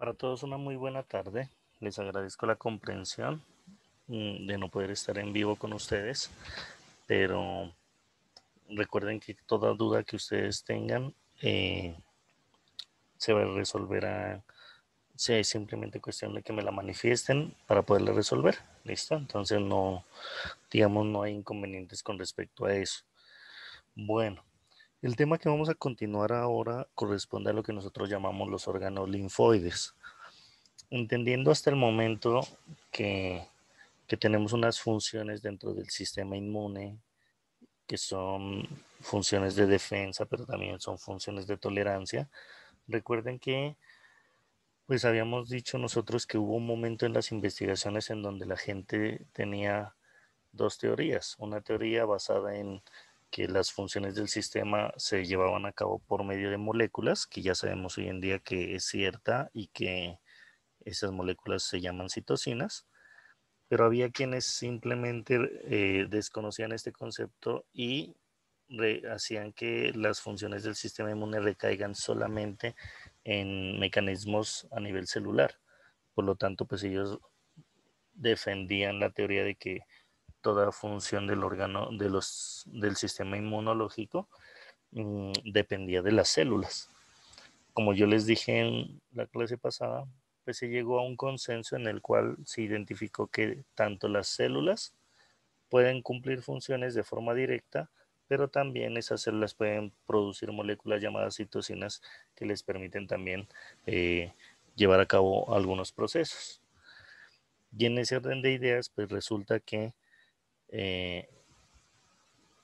Para todos una muy buena tarde. Les agradezco la comprensión de no poder estar en vivo con ustedes, pero recuerden que toda duda que ustedes tengan se va a resolver si es simplemente cuestión de que me la manifiesten para poderla resolver. ¿Listo? Entonces no, digamos, no hay inconvenientes con respecto a eso. Bueno, el tema que vamos a continuar ahora corresponde a lo que nosotros llamamos los órganos linfoides. Entendiendo hasta el momento que tenemos unas funciones dentro del sistema inmune que son funciones de defensa, pero también son funciones de tolerancia. Recuerden que, pues habíamos dicho nosotros que hubo un momento en las investigaciones en donde la gente tenía dos teorías. Una teoría basada en que las funciones del sistema se llevaban a cabo por medio de moléculas, que ya sabemos hoy en día que es cierta y que esas moléculas se llaman citocinas, pero había quienes simplemente desconocían este concepto y hacían que las funciones del sistema inmune recaigan solamente en mecanismos a nivel celular. Por lo tanto, pues ellos defendían la teoría de que toda función del órgano del sistema inmunológico dependía de las células. Como yo les dije en la clase pasada, pues se llegó a un consenso en el cual se identificó que tanto las células pueden cumplir funciones de forma directa, pero también esas células pueden producir moléculas llamadas citocinas que les permiten también eh, llevar a cabo algunos procesos. Y en ese orden de ideas, pues resulta que eh,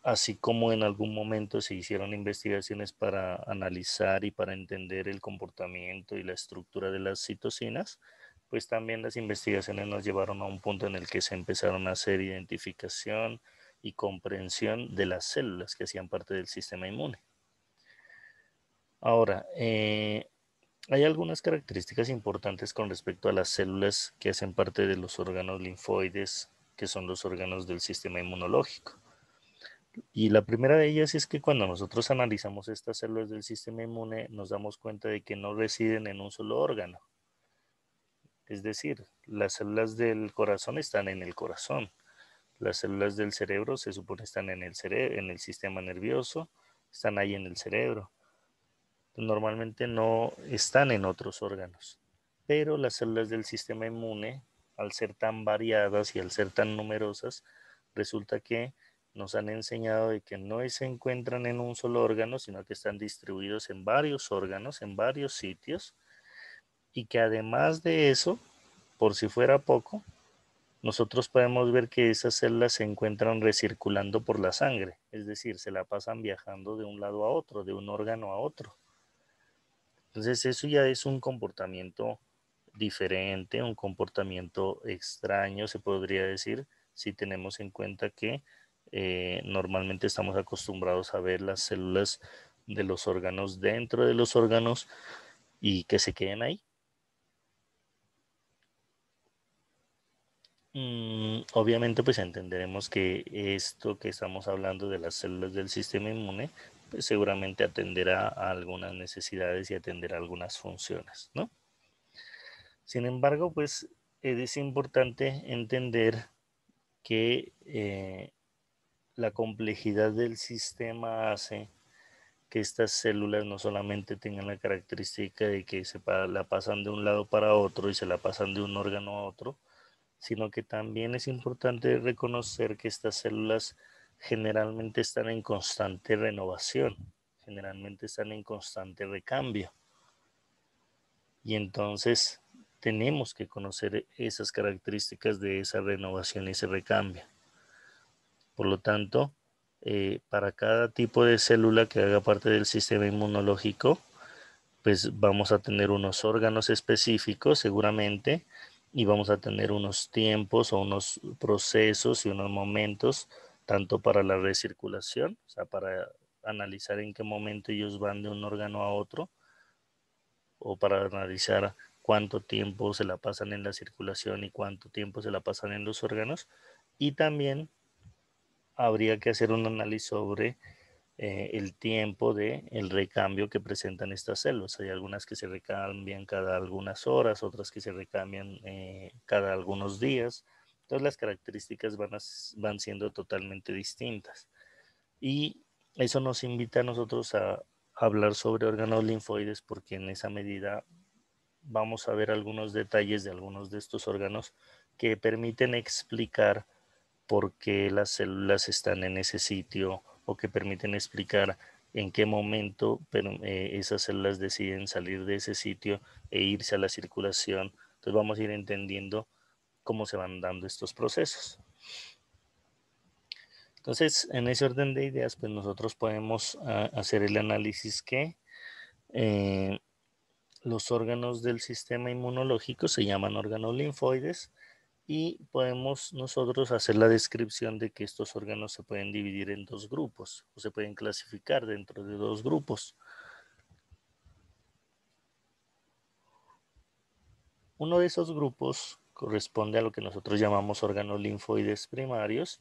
así como en algún momento se hicieron investigaciones para analizar y para entender el comportamiento y la estructura de las citocinas, pues también las investigaciones nos llevaron a un punto en el que se empezaron a hacer identificación y comprensión de las células que hacían parte del sistema inmune. Ahora, hay algunas características importantes con respecto a las células que hacen parte de los órganos linfoides, que son los órganos del sistema inmunológico. Y la primera de ellas es que cuando nosotros analizamos estas células del sistema inmune, nos damos cuenta de que no residen en un solo órgano. Es decir, las células del corazón están en el corazón, las células del cerebro se supone están en en el sistema nervioso, están ahí en el cerebro. Normalmente no están en otros órganos, pero las células del sistema inmune, al ser tan variadas y al ser tan numerosas, resulta que nos han enseñado de que no se encuentran en un solo órgano, sino que están distribuidos en varios órganos, en varios sitios, y que además de eso, por si fuera poco, nosotros podemos ver que esas células se encuentran recirculando por la sangre, es decir, se la pasan viajando de un lado a otro, de un órgano a otro. Entonces eso ya es un comportamiento diferente, un comportamiento extraño, se podría decir, si tenemos en cuenta que normalmente estamos acostumbrados a ver las células de los órganos dentro de los órganos y que se queden ahí. Obviamente pues entenderemos que esto que estamos hablando de las células del sistema inmune, pues seguramente atenderá a algunas necesidades y atenderá a algunas funciones, ¿no? Sin embargo, pues es importante entender que la complejidad del sistema hace que estas células no solamente tengan la característica de que la pasan de un lado para otro y se la pasan de un órgano a otro, sino que también es importante reconocer que estas células generalmente están en constante renovación, generalmente están en constante recambio. Y entonces tenemos que conocer esas características de esa renovación y ese recambio. Por lo tanto, para cada tipo de célula que haga parte del sistema inmunológico, pues vamos a tener unos órganos específicos seguramente y vamos a tener unos tiempos o unos procesos y unos momentos, tanto para la recirculación, o sea, para analizar en qué momento ellos van de un órgano a otro, o para analizar cuánto tiempo se la pasan en la circulación y cuánto tiempo se la pasan en los órganos. Y también habría que hacer un análisis sobre el tiempo de el recambio que presentan estas células. Hay algunas que se recambian cada algunas horas, otras que se recambian cada algunos días. Entonces las características van siendo totalmente distintas. Y eso nos invita a nosotros a hablar sobre órganos linfoides, porque en esa medida vamos a ver algunos detalles de algunos de estos órganos que permiten explicar por qué las células están en ese sitio, o que permiten explicar en qué momento esas células deciden salir de ese sitio e irse a la circulación. Entonces vamos a ir entendiendo cómo se van dando estos procesos. Entonces, en ese orden de ideas, pues nosotros podemos hacer el análisis que los órganos del sistema inmunológico se llaman órganos linfoides, y podemos nosotros hacer la descripción de que estos órganos se pueden dividir en dos grupos, o se pueden clasificar dentro de dos grupos. Uno de esos grupos corresponde a lo que nosotros llamamos órganos linfoides primarios,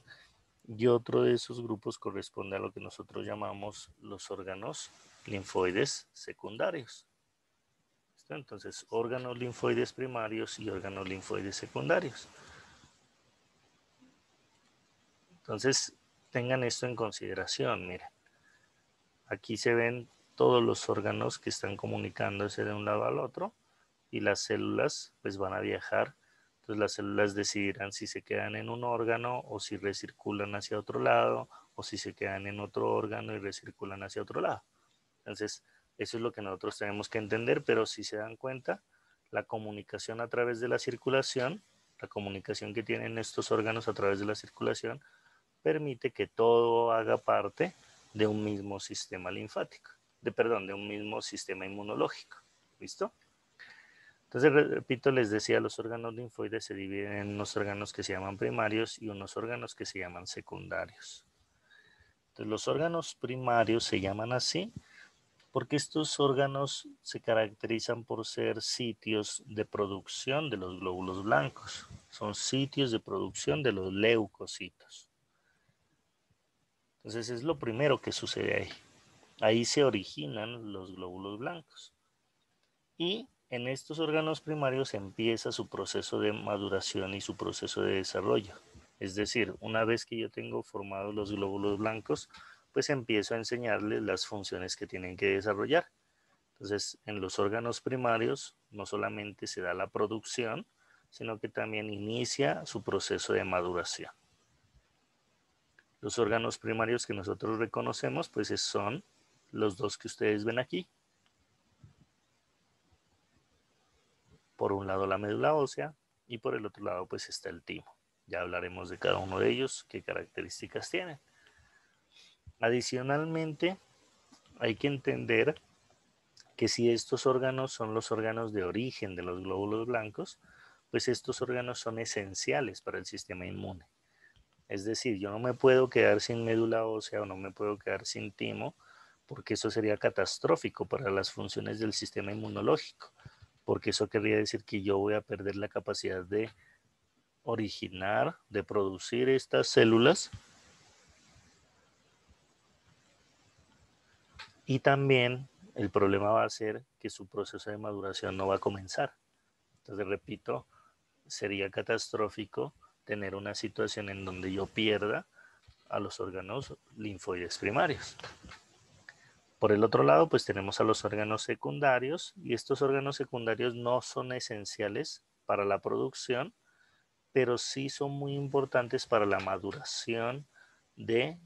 y otro de esos grupos corresponde a lo que nosotros llamamos los órganos linfoides secundarios. Entonces, órganos linfoides primarios y órganos linfoides secundarios. Entonces, tengan esto en consideración. Miren, aquí se ven todos los órganos que están comunicándose de un lado al otro, y las células pues van a viajar. Entonces las células decidirán si se quedan en un órgano o si recirculan hacia otro lado, o si se quedan en otro órgano y recirculan hacia otro lado. Entonces, eso es lo que nosotros tenemos que entender, pero si se dan cuenta, la comunicación a través de la circulación, la comunicación que tienen estos órganos a través de la circulación, permite que todo haga parte de un mismo sistema linfático, de un mismo sistema inmunológico. ¿Listo? Entonces, repito, les decía, los órganos linfoides se dividen en unos órganos que se llaman primarios y unos órganos que se llaman secundarios. Entonces, los órganos primarios se llaman así porque estos órganos se caracterizan por ser sitios de producción de los glóbulos blancos. Son sitios de producción de los leucocitos. Entonces, es lo primero que sucede ahí. Ahí se originan los glóbulos blancos. Y en estos órganos primarios empieza su proceso de maduración y su proceso de desarrollo. Es decir, una vez que yo tengo formados los glóbulos blancos, pues empiezo a enseñarles las funciones que tienen que desarrollar. Entonces, en los órganos primarios no solamente se da la producción, sino que también inicia su proceso de maduración. Los órganos primarios que nosotros reconocemos, pues son los dos que ustedes ven aquí. Por un lado la médula ósea y por el otro lado pues está el timo. Ya hablaremos de cada uno de ellos, qué características tienen. Adicionalmente, hay que entender que si estos órganos son los órganos de origen de los glóbulos blancos, pues estos órganos son esenciales para el sistema inmune. Es decir, yo no me puedo quedar sin médula ósea o no me puedo quedar sin timo, porque eso sería catastrófico para las funciones del sistema inmunológico, porque eso querría decir que yo voy a perder la capacidad de originar, de producir estas células, y también el problema va a ser que su proceso de maduración no va a comenzar. Entonces, repito, sería catastrófico tener una situación en donde yo pierda a los órganos linfoides primarios. Por el otro lado, pues tenemos a los órganos secundarios, y estos órganos secundarios no son esenciales para la producción, pero sí son muy importantes para la maduración de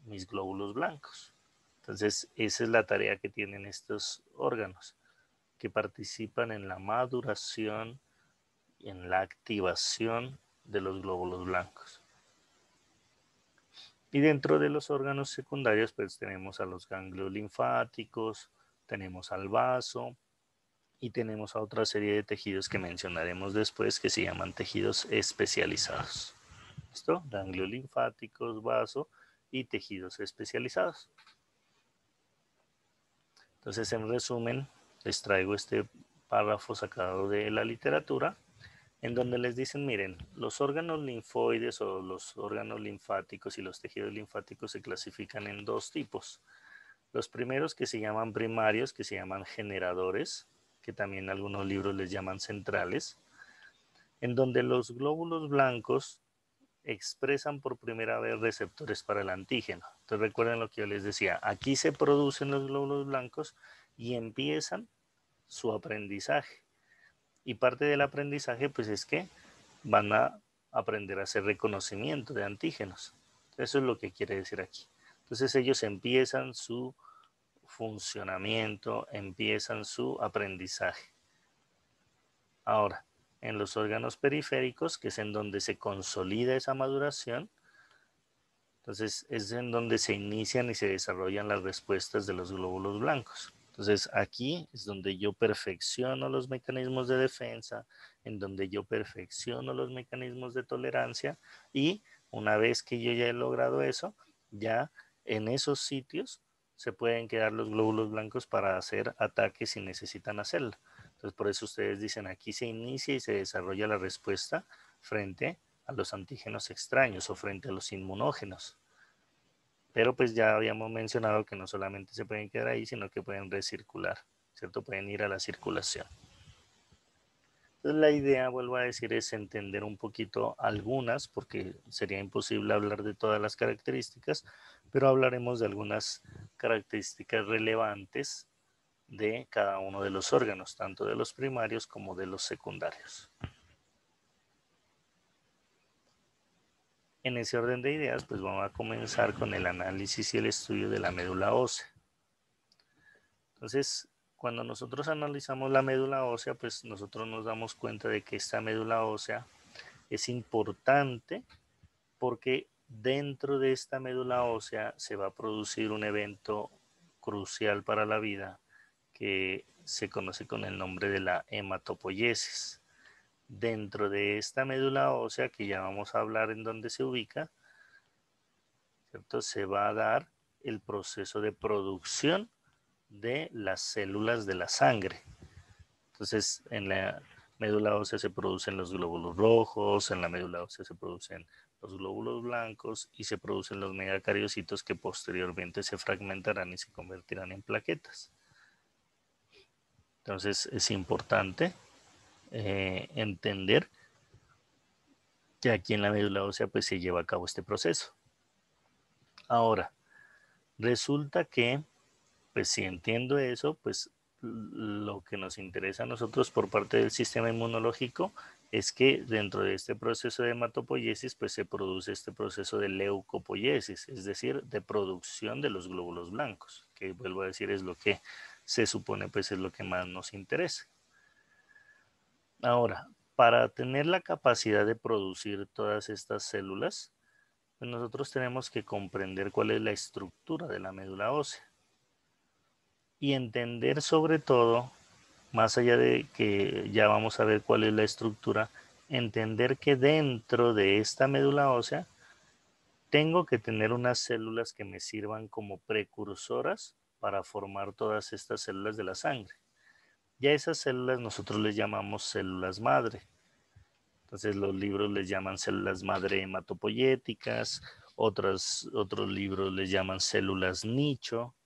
mis glóbulos blancos. Entonces, esa es la tarea que tienen estos órganos, que participan en la maduración y en la activación de los glóbulos blancos. Y dentro de los órganos secundarios, pues tenemos a los ganglios linfáticos, tenemos al vaso y tenemos a otra serie de tejidos que mencionaremos después, que se llaman tejidos especializados. ¿Listo? Ganglios linfáticos, vaso y tejidos especializados. Entonces, en resumen, les traigo este párrafo sacado de la literatura, en donde les dicen, miren, los órganos linfoides o los órganos linfáticos y los tejidos linfáticos se clasifican en dos tipos. Los primeros que se llaman primarios, que se llaman generadores, que también algunos libros les llaman centrales, en donde los glóbulos blancos expresan por primera vez receptores para el antígeno. Entonces recuerden lo que yo les decía, aquí se producen los glóbulos blancos y empiezan su aprendizaje. Y parte del aprendizaje pues es que van a aprender a hacer reconocimiento de antígenos. Eso es lo que quiere decir aquí. Entonces ellos empiezan su funcionamiento, empiezan su aprendizaje. Ahora, en los órganos periféricos, que es en donde se consolida esa maduración, entonces es en donde se inician y se desarrollan las respuestas de los glóbulos blancos. Entonces aquí es donde yo perfecciono los mecanismos de defensa, en donde yo perfecciono los mecanismos de tolerancia y una vez que yo ya he logrado eso, ya en esos sitios se pueden quedar los glóbulos blancos para hacer ataques si necesitan hacerlo. Entonces por eso ustedes dicen aquí se inicia y se desarrolla la respuesta frente a los antígenos extraños o frente a los inmunógenos. Pero pues ya habíamos mencionado que no solamente se pueden quedar ahí, sino que pueden recircular, ¿cierto? Pueden ir a la circulación. Entonces la idea, vuelvo a decir, es entender un poquito algunas, porque sería imposible hablar de todas las características, pero hablaremos de algunas características relevantes de cada uno de los órganos, tanto de los primarios como de los secundarios. En ese orden de ideas, pues vamos a comenzar con el análisis y el estudio de la médula ósea. Entonces, cuando nosotros analizamos la médula ósea, pues nosotros nos damos cuenta de que esta médula ósea es importante porque dentro de esta médula ósea se va a producir un evento crucial para la vida que se conoce con el nombre de la hematopoiesis. Dentro de esta médula ósea, que ya vamos a hablar en dónde se ubica, ¿cierto? Se va a dar el proceso de producción de las células de la sangre. Entonces, en la médula ósea se producen los glóbulos rojos, en la médula ósea se producen los glóbulos blancos y se producen los megacariocitos que posteriormente se fragmentarán y se convertirán en plaquetas. Entonces, es importante entender que aquí en la médula ósea pues se lleva a cabo este proceso. Ahora, resulta que pues si entiendo eso, pues lo que nos interesa a nosotros por parte del sistema inmunológico es que dentro de este proceso de hematopoiesis pues se produce este proceso de leucopoiesis, es decir, de producción de los glóbulos blancos, que vuelvo a decir es lo que se supone pues es lo que más nos interesa. Ahora, para tener la capacidad de producir todas estas células, pues nosotros tenemos que comprender cuál es la estructura de la médula ósea y entender sobre todo, más allá de que ya vamos a ver cuál es la estructura, entender que dentro de esta médula ósea tengo que tener unas células que me sirvan como precursoras para formar todas estas células de la sangre. Ya esas células nosotros les llamamos células madre. Entonces los libros les llaman células madre hematopoyéticas, otros libros les llaman células nicho,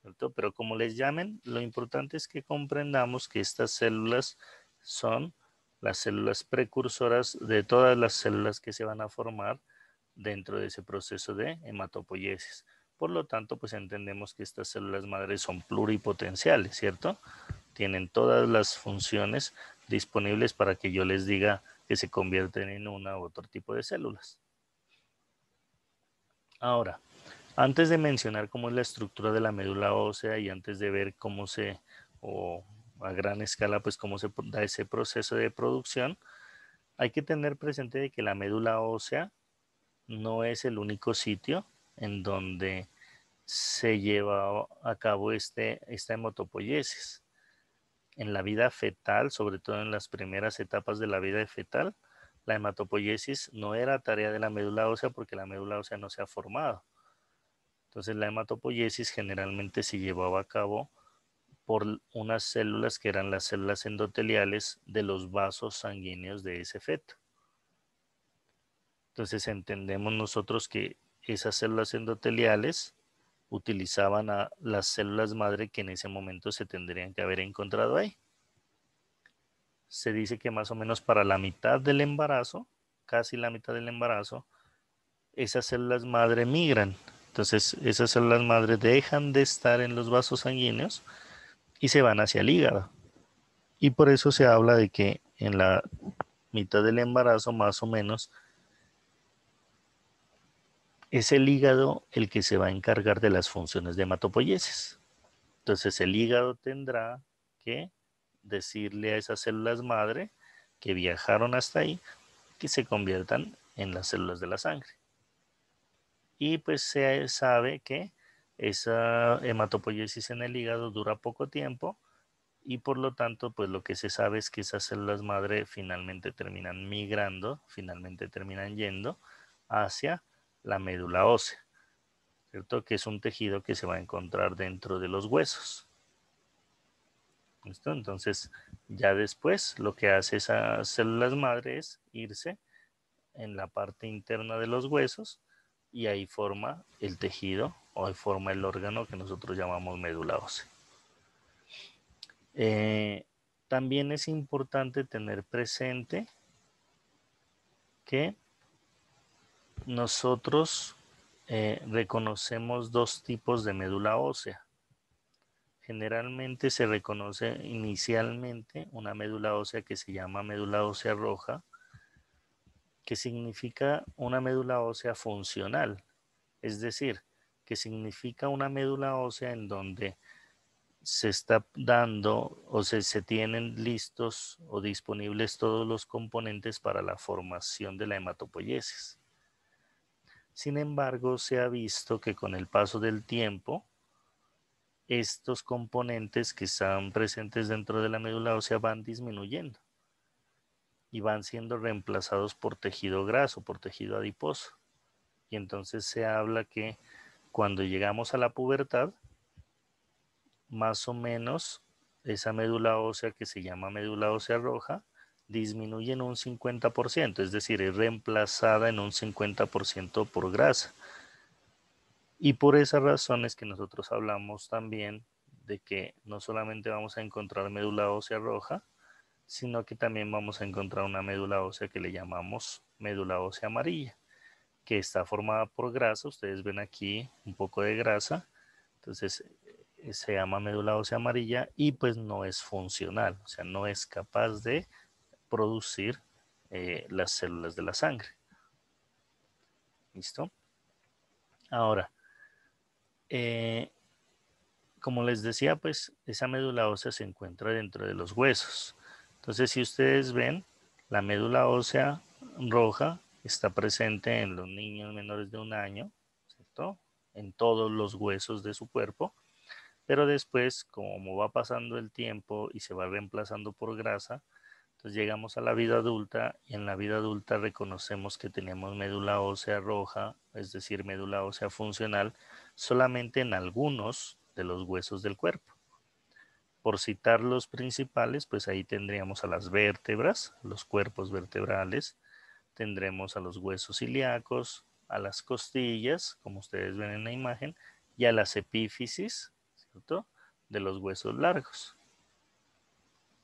¿cierto? Pero como les llamen, lo importante es que comprendamos que estas células son las células precursoras de todas las células que se van a formar dentro de ese proceso de hematopoiesis. Por lo tanto, pues entendemos que estas células madres son pluripotenciales, ¿cierto? Tienen todas las funciones disponibles para que yo les diga que se convierten en una u otro tipo de células. Ahora, antes de mencionar cómo es la estructura de la médula ósea y antes de ver cómo o a gran escala, pues cómo se da ese proceso de producción, hay que tener presente de que la médula ósea no es el único sitio en donde se lleva a cabo esta hematopoiesis. En la vida fetal, sobre todo en las primeras etapas de la vida fetal, la hematopoiesis no era tarea de la médula ósea porque la médula ósea no se ha formado. Entonces la hematopoiesis generalmente se llevaba a cabo por unas células que eran las células endoteliales de los vasos sanguíneos de ese feto. Entonces entendemos nosotros que esas células endoteliales utilizaban a las células madre que en ese momento se tendrían que haber encontrado ahí. Se dice que más o menos para la mitad del embarazo, casi la mitad del embarazo, esas células madre migran. Entonces esas células madre dejan de estar en los vasos sanguíneos y se van hacia el hígado. Y por eso se habla de que en la mitad del embarazo más o menos es el hígado el que se va a encargar de las funciones de hematopoiesis. Entonces el hígado tendrá que decirle a esas células madre que viajaron hasta ahí que se conviertan en las células de la sangre. Y pues se sabe que esa hematopoiesis en el hígado dura poco tiempo y por lo tanto pues lo que se sabe es que esas células madre finalmente terminan migrando, finalmente terminan yendo hacia la médula ósea, ¿cierto? Que es un tejido que se va a encontrar dentro de los huesos. ¿Listo? Entonces ya después lo que hace esas células madre es irse en la parte interna de los huesos y ahí forma el tejido o ahí forma el órgano que nosotros llamamos médula ósea. También es importante tener presente que nosotros reconocemos dos tipos de médula ósea. Generalmente se reconoce inicialmente una médula ósea que se llama médula ósea roja, que significa una médula ósea funcional, es decir, que significa una médula ósea en donde se está dando o se tienen listos o disponibles todos los componentes para la formación de la hematopoiesis. Sin embargo, se ha visto que con el paso del tiempo, estos componentes que están presentes dentro de la médula ósea van disminuyendo y van siendo reemplazados por tejido graso, por tejido adiposo. Y entonces se habla que cuando llegamos a la pubertad, más o menos esa médula ósea que se llama médula ósea roja disminuye en un 50%, es decir, es reemplazada en un 50% por grasa. Y por esas razones que nosotros hablamos también de que no solamente vamos a encontrar médula ósea roja, sino que también vamos a encontrar una médula ósea que le llamamos médula ósea amarilla, que está formada por grasa. Ustedes ven aquí un poco de grasa, entonces se llama médula ósea amarilla y pues no es funcional, o sea, no es capaz de producir las células de la sangre. ¿Listo? Ahora, como les decía, pues esa médula ósea se encuentra dentro de los huesos. Entonces, si ustedes ven, la médula ósea roja está presente en los niños menores de 1 año, ¿cierto? En todos los huesos de su cuerpo, pero después, como va pasando el tiempo y se va reemplazando por grasa, entonces llegamos a la vida adulta y en la vida adulta reconocemos que tenemos médula ósea roja, es decir, médula ósea funcional, solamente en algunos de los huesos del cuerpo. Por citar los principales, pues ahí tendríamos a las vértebras, los cuerpos vertebrales, tendremos a los huesos ilíacos, a las costillas, como ustedes ven en la imagen, y a las epífisis, ¿cierto?, de los huesos largos.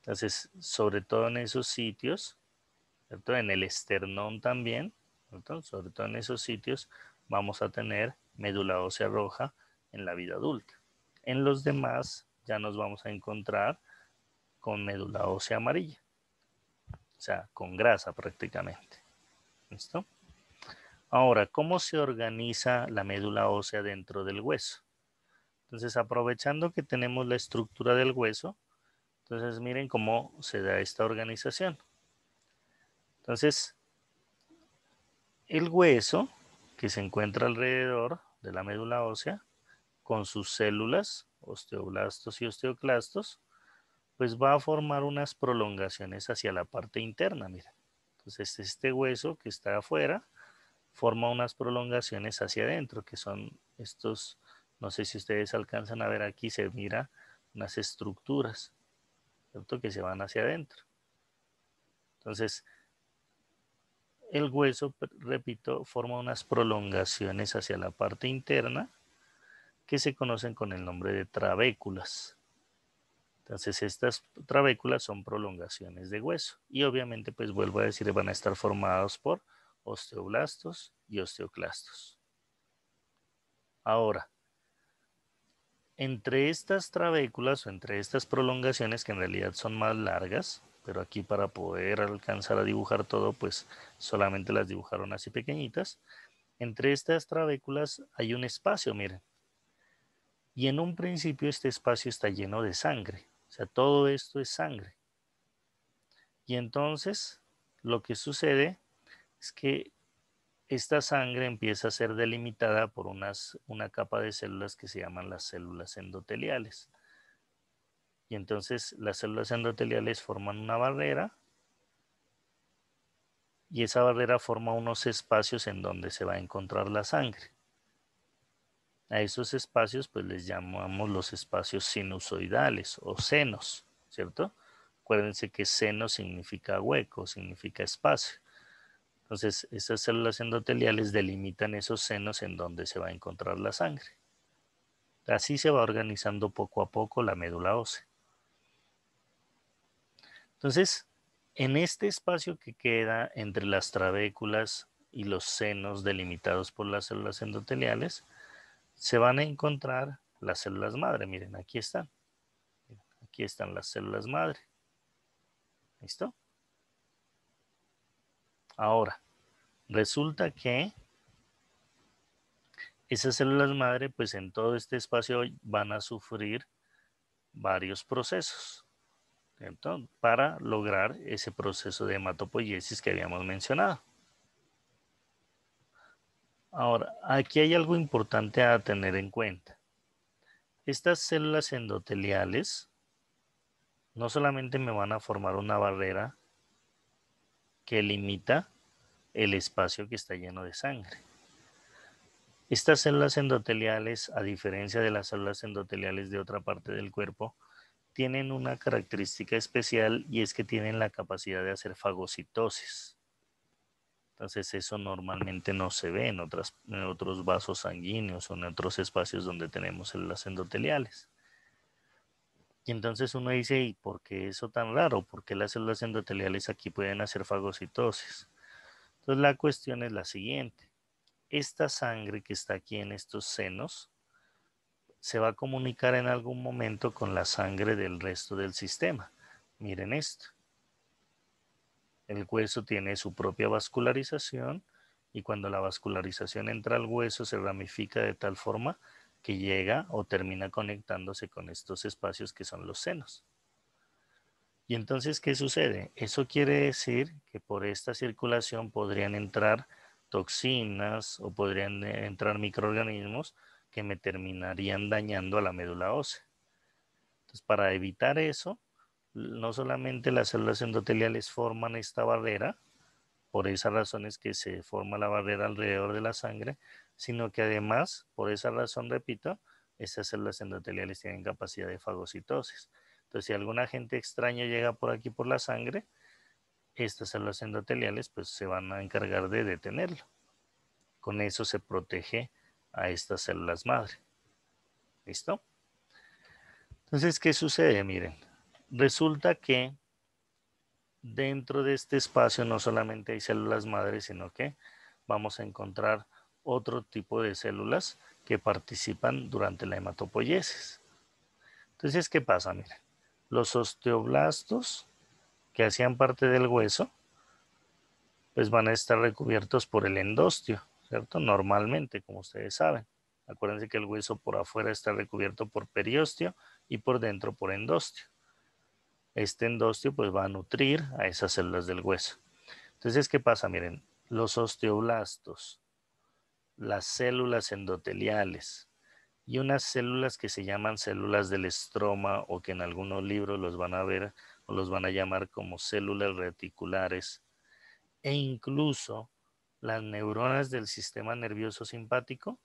Entonces, sobre todo en esos sitios, ¿cierto?, en el esternón también, ¿cierto?, sobre todo en esos sitios vamos a tener médula ósea roja en la vida adulta. En los demás ya nos vamos a encontrar con médula ósea amarilla, o sea, con grasa prácticamente. ¿Listo? Ahora, ¿cómo se organiza la médula ósea dentro del hueso? Entonces, aprovechando que tenemos la estructura del hueso, entonces miren cómo se da esta organización. Entonces, el hueso que se encuentra alrededor de la médula ósea, con sus células, osteoblastos y osteoclastos, pues va a formar unas prolongaciones hacia la parte interna, miren. Entonces, este hueso que está afuera forma unas prolongaciones hacia adentro, que son estos, no sé si ustedes alcanzan a ver aquí, se mira unas estructuras, ¿cierto?, que se van hacia adentro. Entonces, el hueso, repito, forma unas prolongaciones hacia la parte interna que se conocen con el nombre de trabéculas. Entonces estas trabéculas son prolongaciones de hueso y obviamente pues vuelvo a decir van a estar formados por osteoblastos y osteoclastos. Ahora, entre estas trabéculas o entre estas prolongaciones que en realidad son más largas, pero aquí para poder alcanzar a dibujar todo pues solamente las dibujaron así pequeñitas, entre estas trabéculas hay un espacio, miren. Y en un principio este espacio está lleno de sangre, o sea, todo esto es sangre. Y entonces lo que sucede es que esta sangre empieza a ser delimitada por una capa de células que se llaman las células endoteliales. Y entonces las células endoteliales forman una barrera y esa barrera forma unos espacios en donde se va a encontrar la sangre. A esos espacios pues les llamamos los espacios sinusoidales o senos, ¿cierto? Acuérdense que seno significa hueco, significa espacio. Entonces, esas células endoteliales delimitan esos senos en donde se va a encontrar la sangre. Así se va organizando poco a poco la médula ósea. Entonces, en este espacio que queda entre las trabéculas y los senos delimitados por las células endoteliales, se van a encontrar las células madre. Miren, aquí están. Aquí están las células madre. ¿Listo? Ahora, resulta que esas células madre, pues en todo este espacio van a sufrir varios procesos, ¿cierto? Para lograr ese proceso de hematopoiesis que habíamos mencionado. Ahora, aquí hay algo importante a tener en cuenta. Estas células endoteliales no solamente me van a formar una barrera que limita el espacio que está lleno de sangre. Estas células endoteliales, a diferencia de las células endoteliales de otra parte del cuerpo, tienen una característica especial y es que tienen la capacidad de hacer fagocitosis. Entonces eso normalmente no se ve en otros vasos sanguíneos o en otros espacios donde tenemos células endoteliales. Y entonces uno dice, ¿y por qué eso tan raro? ¿Por qué las células endoteliales aquí pueden hacer fagocitosis? Entonces la cuestión es la siguiente. Esta sangre que está aquí en estos senos se va a comunicar en algún momento con la sangre del resto del sistema. Miren esto. El hueso tiene su propia vascularización y cuando la vascularización entra al hueso se ramifica de tal forma que llega o termina conectándose con estos espacios que son los senos. Y entonces, ¿qué sucede? Eso quiere decir que por esta circulación podrían entrar toxinas o podrían entrar microorganismos que me terminarían dañando a la médula ósea. Entonces, para evitar eso, no solamente las células endoteliales forman esta barrera, por esas razones que se forma la barrera alrededor de la sangre, sino que además, por esa razón, repito, esas células endoteliales tienen capacidad de fagocitosis. Entonces, si algún agente extraño llega por aquí por la sangre, estas células endoteliales pues se van a encargar de detenerlo. Con eso se protege a estas células madre. ¿Listo? Entonces, ¿qué sucede? Miren, resulta que dentro de este espacio no solamente hay células madres, sino que vamos a encontrar otro tipo de células que participan durante la hematopoiesis. Entonces, ¿qué pasa? Miren, los osteoblastos que hacían parte del hueso, pues van a estar recubiertos por el endostio, ¿cierto? Normalmente, como ustedes saben. Acuérdense que el hueso por afuera está recubierto por periostio y por dentro por endostio. Este endostio pues va a nutrir a esas células del hueso. Entonces, ¿qué pasa? Miren, los osteoblastos, las células endoteliales y unas células que se llaman células del estroma o que en algunos libros los van a ver o los van a llamar como células reticulares e incluso las neuronas del sistema nervioso simpático.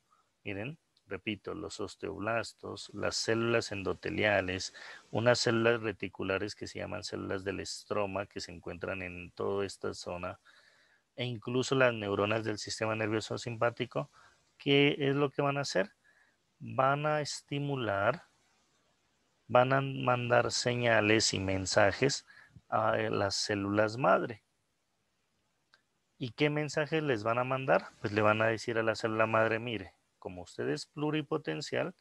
Miren, repito, los osteoblastos, las células endoteliales, unas células reticulares que se llaman células del estroma que se encuentran en toda esta zona e incluso las neuronas del sistema nervioso simpático, ¿qué es lo que van a hacer? van a estimular, van a mandar señales y mensajes a las células madre. ¿Y qué mensajes les van a mandar? Pues le van a decir a la célula madre, mire, como usted es pluripotencial,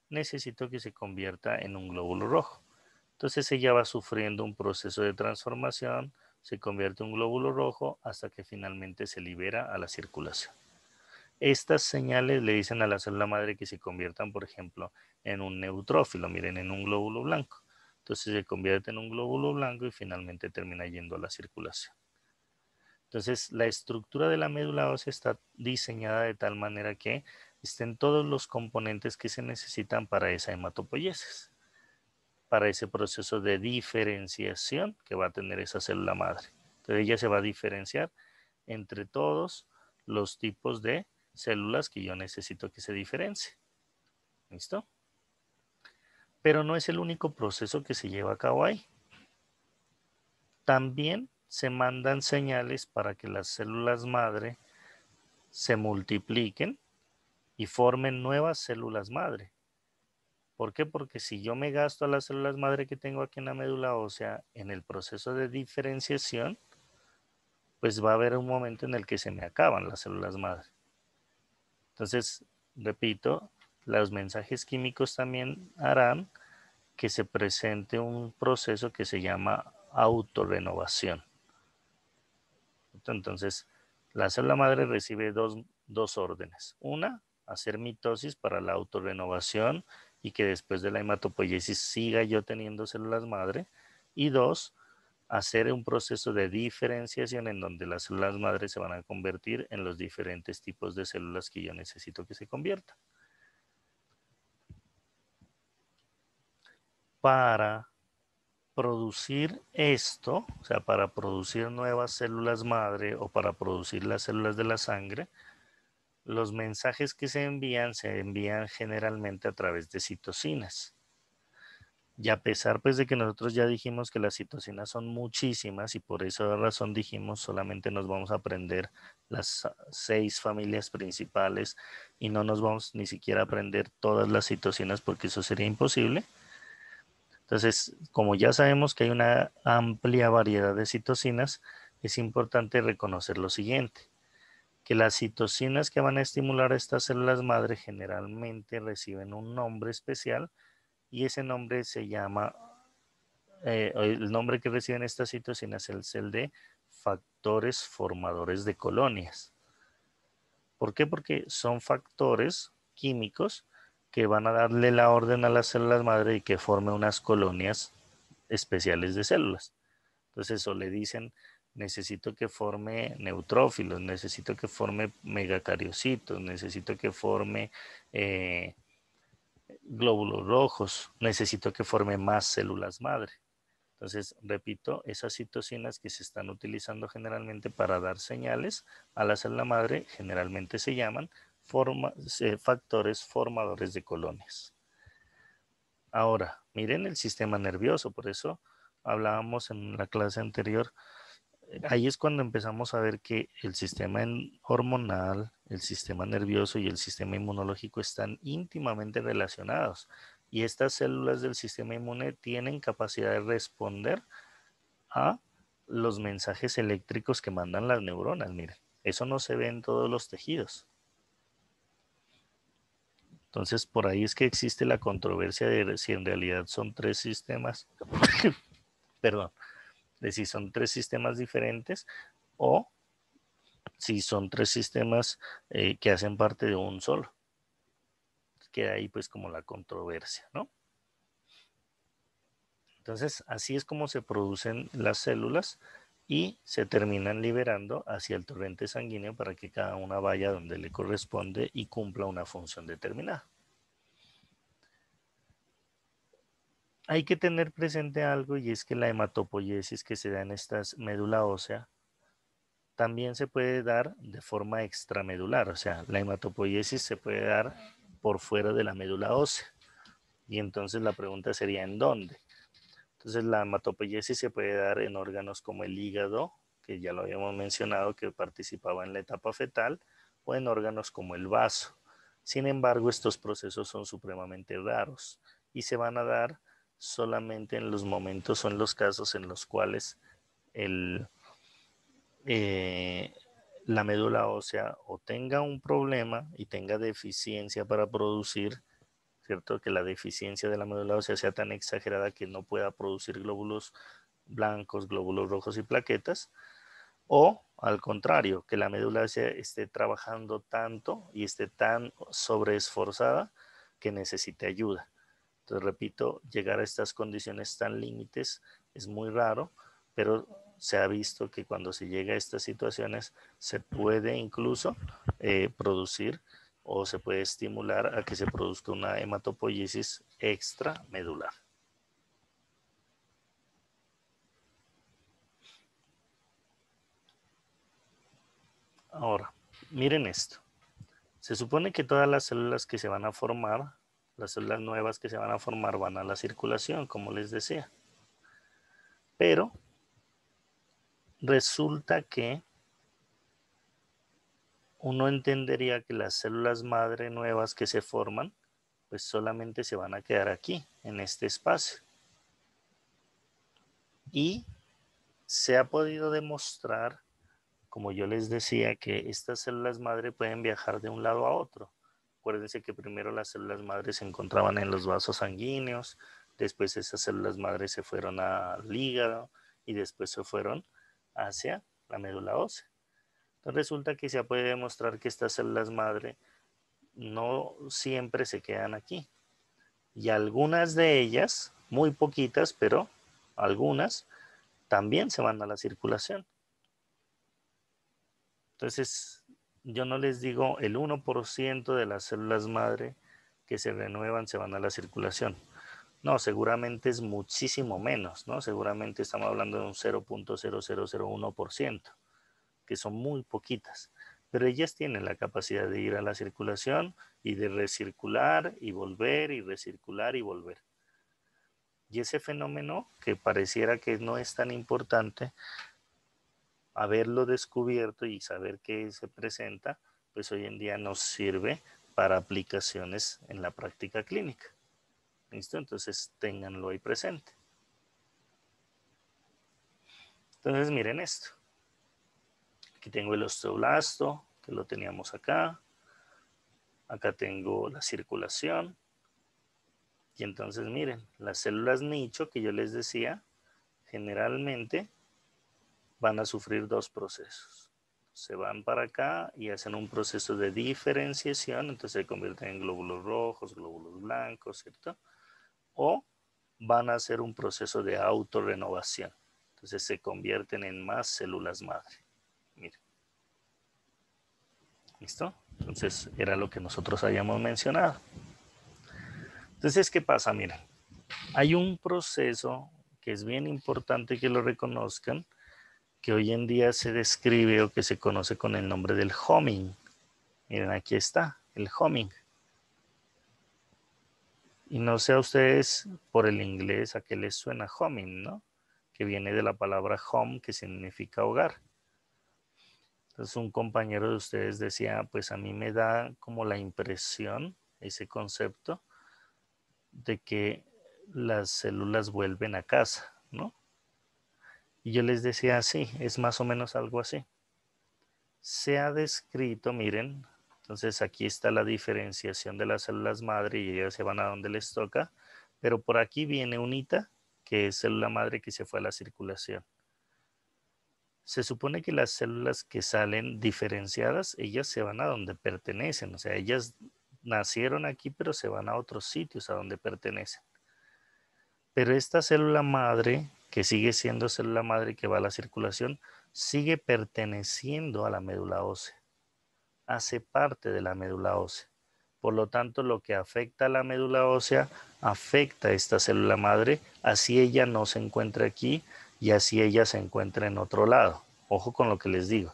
necesito que se convierta en un glóbulo rojo. Entonces ella va sufriendo un proceso de transformación, se convierte en un glóbulo rojo hasta que finalmente se libera a la circulación. Estas señales le dicen a la célula madre que se conviertan, por ejemplo, en un neutrófilo, miren, en un glóbulo blanco. Entonces se convierte en un glóbulo blanco y finalmente termina yendo a la circulación. Entonces, la estructura de la médula ósea está diseñada de tal manera que estén todos los componentes que se necesitan para esa hematopoiesis, para ese proceso de diferenciación que va a tener esa célula madre. Entonces, ella se va a diferenciar entre todos los tipos de células que yo necesito que se diferencie. ¿Listo? Pero no es el único proceso que se lleva a cabo ahí. También se mandan señales para que las células madre se multipliquen y formen nuevas células madre. ¿Por qué? Porque si yo me gasto a las células madre que tengo aquí en la médula ósea en el proceso de diferenciación, pues va a haber un momento en el que se me acaban las células madre. Entonces, repito, los mensajes químicos también harán que se presente un proceso que se llama autorrenovación. Entonces, la célula madre recibe dos órdenes. Una, hacer mitosis para la autorrenovación y que después de la hematopoiesis siga yo teniendo células madre. Y dos, hacer un proceso de diferenciación en donde las células madre se van a convertir en los diferentes tipos de células que yo necesito que se conviertan. Para producir esto, o sea, para producir nuevas células madre o para producir las células de la sangre, los mensajes que se envían generalmente a través de citocinas. Y a pesar pues de que nosotros ya dijimos que las citocinas son muchísimas y por esa razón dijimos solamente nos vamos a aprender las 6 familias principales y no nos vamos ni siquiera a aprender todas las citocinas porque eso sería imposible. Entonces, como ya sabemos que hay una amplia variedad de citocinas, es importante reconocer lo siguiente, que las citocinas que van a estimular a estas células madre generalmente reciben un nombre especial y ese nombre se llama, el nombre que reciben estas citocinas es el de factores formadores de colonias. ¿Por qué? Porque son factores químicos que van a darle la orden a las células madre y que formen unas colonias especiales de células. Entonces eso le dicen, necesito que forme neutrófilos, necesito que forme megacariocitos, necesito que forme glóbulos rojos, necesito que forme más células madre. Entonces, repito, esas citocinas que se están utilizando generalmente para dar señales a la célula madre, generalmente se llaman factores formadores de colonias. Ahora, miren el sistema nervioso, por eso hablábamos en la clase anterior. Ahí es cuando empezamos a ver que el sistema hormonal, el sistema nervioso y el sistema inmunológico están íntimamente relacionados. Y estas células del sistema inmune tienen capacidad de responder a los mensajes eléctricos que mandan las neuronas. Miren, eso no se ve en todos los tejidos. Entonces, por ahí es que existe la controversia de si en realidad son 3 sistemas, perdón, de si son 3 sistemas diferentes o si son 3 sistemas que hacen parte de un solo. Queda ahí pues como la controversia, ¿no? Entonces, así es como se producen las células y se terminan liberando hacia el torrente sanguíneo para que cada una vaya donde le corresponde y cumpla una función determinada. Hay que tener presente algo y es que la hematopoiesis que se da en esta médula ósea también se puede dar de forma extramedular, o sea, la hematopoiesis se puede dar por fuera de la médula ósea. Y entonces la pregunta sería, ¿en dónde? Entonces la hematopoiesis se puede dar en órganos como el hígado, que ya lo habíamos mencionado, que participaba en la etapa fetal, o en órganos como el vaso. Sin embargo, estos procesos son supremamente raros y se van a dar solamente en los momentos o en los casos en los cuales el, eh, la médula ósea o tenga un problema y tenga deficiencia para producir, ¿cierto? Que la deficiencia de la médula ósea sea tan exagerada que no pueda producir glóbulos blancos, glóbulos rojos y plaquetas, o al contrario, que la médula ósea esté trabajando tanto y esté tan sobreesforzada que necesite ayuda. Entonces, repito, llegar a estas condiciones tan límites es muy raro, pero se ha visto que cuando se llega a estas situaciones se puede incluso producir o se puede estimular a que se produzca una hematopoiesis extramedular. Ahora, miren esto. Se supone que todas las células que se van a formar, las células nuevas que se van a formar van a la circulación, como les decía. Pero resulta que uno entendería que las células madre nuevas que se forman, pues solamente se van a quedar aquí, en este espacio. Y se ha podido demostrar, como yo les decía, que estas células madre pueden viajar de un lado a otro. Acuérdense que primero las células madres se encontraban en los vasos sanguíneos, después esas células madres se fueron al hígado y después se fueron hacia la médula ósea. Entonces resulta que se puede demostrar que estas células madre no siempre se quedan aquí. Y algunas de ellas, muy poquitas, pero algunas, también se van a la circulación. Entonces, yo no les digo el 1% de las células madre que se renuevan se van a la circulación. No, seguramente es muchísimo menos, ¿no? Seguramente estamos hablando de un 0.0001%, que son muy poquitas. Pero ellas tienen la capacidad de ir a la circulación y de recircular y volver y recircular y volver. Y ese fenómeno, que pareciera que no es tan importante, haberlo descubierto y saber que se presenta, pues hoy en día nos sirve para aplicaciones en la práctica clínica. ¿Listo? Entonces ténganlo ahí presente. Entonces miren esto. Aquí tengo el osteoblasto, que lo teníamos acá. Acá tengo la circulación. Y entonces miren, las células nicho que yo les decía, generalmente van a sufrir dos procesos. Se van para acá y hacen un proceso de diferenciación, entonces se convierten en glóbulos rojos, glóbulos blancos, ¿cierto? O van a hacer un proceso de autorrenovación, entonces se convierten en más células madre. Miren. ¿Listo? Entonces era lo que nosotros habíamos mencionado. Entonces, ¿qué pasa? Miren, hay un proceso que es bien importante que lo reconozcan, que hoy en día se describe o que se conoce con el nombre del homing. Miren, aquí está, el homing. Y no sé a ustedes por el inglés a qué les suena homing, ¿no? Que viene de la palabra home, que significa hogar. Entonces un compañero de ustedes decía, pues a mí me da como la impresión, ese concepto, de que las células vuelven a casa, ¿no? Y yo les decía, sí, es más o menos algo así. Se ha descrito, miren, entonces aquí está la diferenciación de las células madre y ellas se van a donde les toca, pero por aquí viene unita, que es célula madre que se fue a la circulación. Se supone que las células que salen diferenciadas, ellas se van a donde pertenecen, o sea, ellas nacieron aquí, pero se van a otros sitios a donde pertenecen. Pero esta célula madre, que sigue siendo célula madre que va a la circulación, sigue perteneciendo a la médula ósea. Hace parte de la médula ósea. Por lo tanto, lo que afecta a la médula ósea afecta a esta célula madre, así ella no se encuentra aquí y así ella se encuentra en otro lado. Ojo con lo que les digo.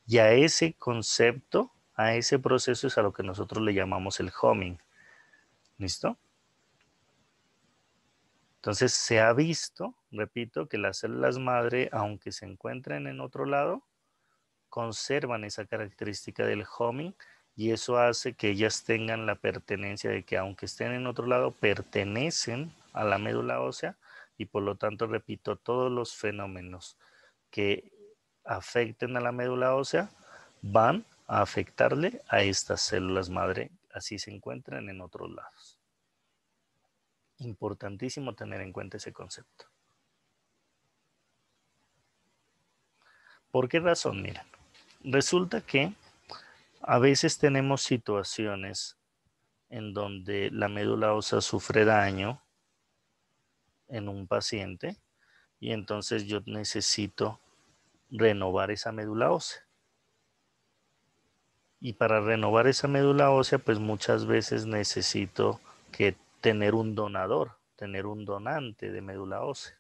Y a ese concepto, a ese proceso es a lo que nosotros le llamamos el homing. ¿Listo? Entonces se ha visto, repito, que las células madre, aunque se encuentren en otro lado, conservan esa característica del homing y eso hace que ellas tengan la pertenencia de que aunque estén en otro lado, pertenecen a la médula ósea y por lo tanto, repito, todos los fenómenos que afecten a la médula ósea van a afectarle a estas células madre, así se encuentran en otros lados. Importantísimo tener en cuenta ese concepto. ¿Por qué razón? Miren, resulta que a veces tenemos situaciones en donde la médula ósea sufre daño en un paciente y entonces yo necesito renovar esa médula ósea. Y para renovar esa médula ósea, pues muchas veces necesito que tener un donador, tener un donante de médula ósea.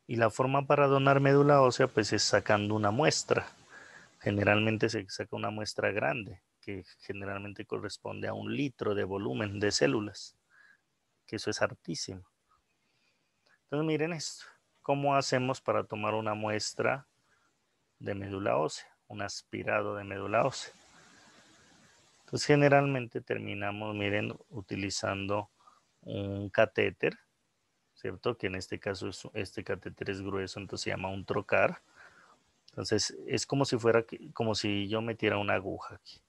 Y la forma para donar médula ósea, pues es sacando una muestra. Generalmente se saca una muestra grande, que generalmente corresponde a 1 litro de volumen de células, que eso es hartísimo. Entonces miren esto, ¿cómo hacemos para tomar una muestra de médula ósea? Un aspirado de médula ósea. Entonces generalmente terminamos, miren, utilizando un catéter, ¿cierto? Que en este caso este catéter es grueso, entonces se llama un trocar. Entonces es como si fuera, como si yo metiera una aguja aquí.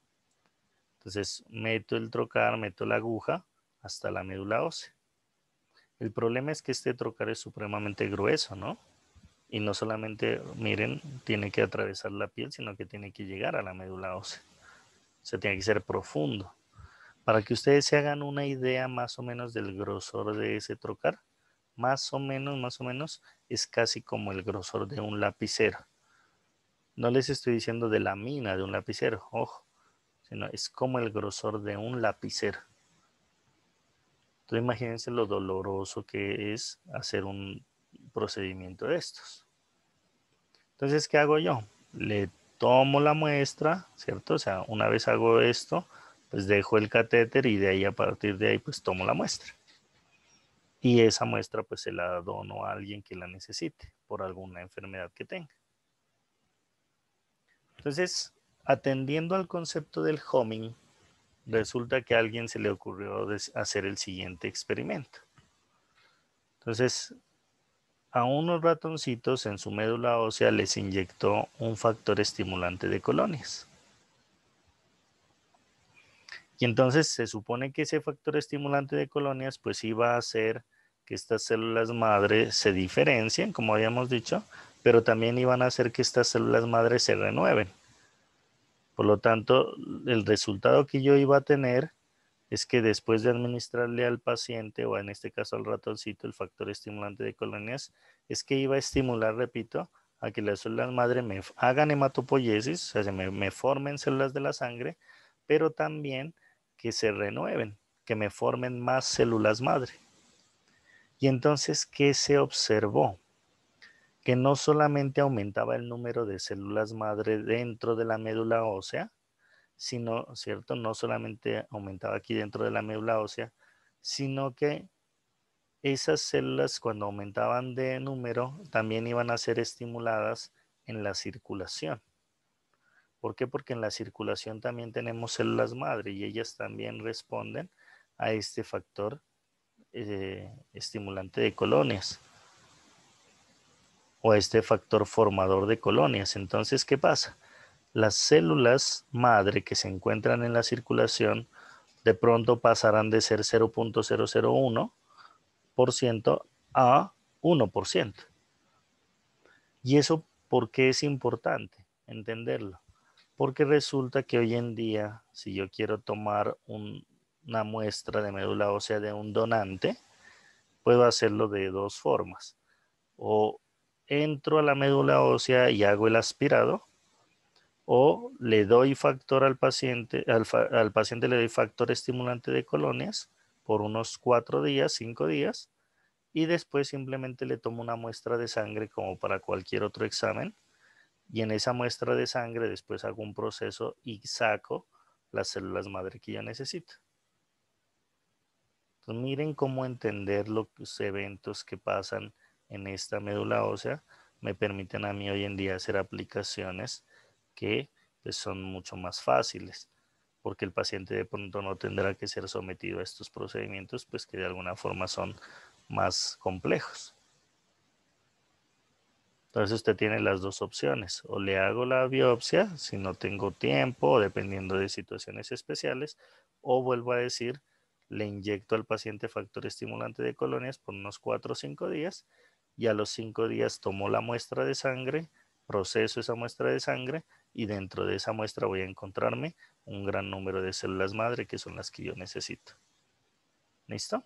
Entonces meto el trocar, meto la aguja hasta la médula ósea. El problema es que este trocar es supremamente grueso, ¿no? Y no solamente, miren, tiene que atravesar la piel, sino que tiene que llegar a la médula ósea. O sea, tiene que ser profundo. Para que ustedes se hagan una idea más o menos del grosor de ese trocar, más o menos, es casi como el grosor de un lapicero. No les estoy diciendo de la mina de un lapicero, ojo, sino es como el grosor de un lapicero. Entonces imagínense lo doloroso que es hacer un procedimiento de estos. Entonces, ¿qué hago yo? Le tomo la muestra, ¿cierto? O sea, una vez hago esto, pues dejo el catéter y de ahí a partir de ahí pues tomo la muestra. Y esa muestra pues se la dono a alguien que la necesite por alguna enfermedad que tenga. Entonces, atendiendo al concepto del homing, resulta que a alguien se le ocurrió hacer el siguiente experimento. Entonces, a unos ratoncitos en su médula ósea les inyectó un factor estimulante de colonias. Y entonces se supone que ese factor estimulante de colonias pues iba a hacer que estas células madre se diferencien, como habíamos dicho, pero también iban a hacer que estas células madre se renueven. Por lo tanto, el resultado que yo iba a tener es que después de administrarle al paciente, o en este caso al ratoncito, el factor estimulante de colonias, es que iba a estimular, repito, a que las células madre me hagan hematopoiesis, o sea, me formen células de la sangre, pero también que se renueven, que me formen más células madre. Y entonces, ¿qué se observó? Que no solamente aumentaba el número de células madre dentro de la médula ósea, sino, ¿cierto? No solamente aumentaba aquí dentro de la médula ósea, sino que esas células cuando aumentaban de número también iban a ser estimuladas en la circulación. ¿Por qué? Porque en la circulación también tenemos células madre y ellas también responden a este factor estimulante de colonias o a este factor formador de colonias. Entonces, ¿qué pasa? Las células madre que se encuentran en la circulación de pronto pasarán de ser 0.001% a 1%. ¿Y eso por qué es importante entenderlo? Porque resulta que hoy en día, si yo quiero tomar una muestra de médula ósea de un donante, puedo hacerlo de dos formas. O entro a la médula ósea y hago el aspirado, o le doy factor al paciente, al paciente le doy factor estimulante de colonias por unos 4 días, 5 días, y después simplemente le tomo una muestra de sangre como para cualquier otro examen, y en esa muestra de sangre después hago un proceso y saco las células madre que yo necesito. Entonces miren cómo entender los eventos que pasan en esta médula ósea me permiten a mí hoy en día hacer aplicaciones que pues son mucho más fáciles, porque el paciente de pronto no tendrá que ser sometido a estos procedimientos, pues que de alguna forma son más complejos. Entonces usted tiene las dos opciones, o le hago la biopsia si no tengo tiempo o dependiendo de situaciones especiales, o vuelvo a decir, le inyecto al paciente factor estimulante de colonias por unos 4 o 5 días y a los 5 días tomo la muestra de sangre, proceso esa muestra de sangre y dentro de esa muestra voy a encontrarme un gran número de células madre que son las que yo necesito. ¿Listo?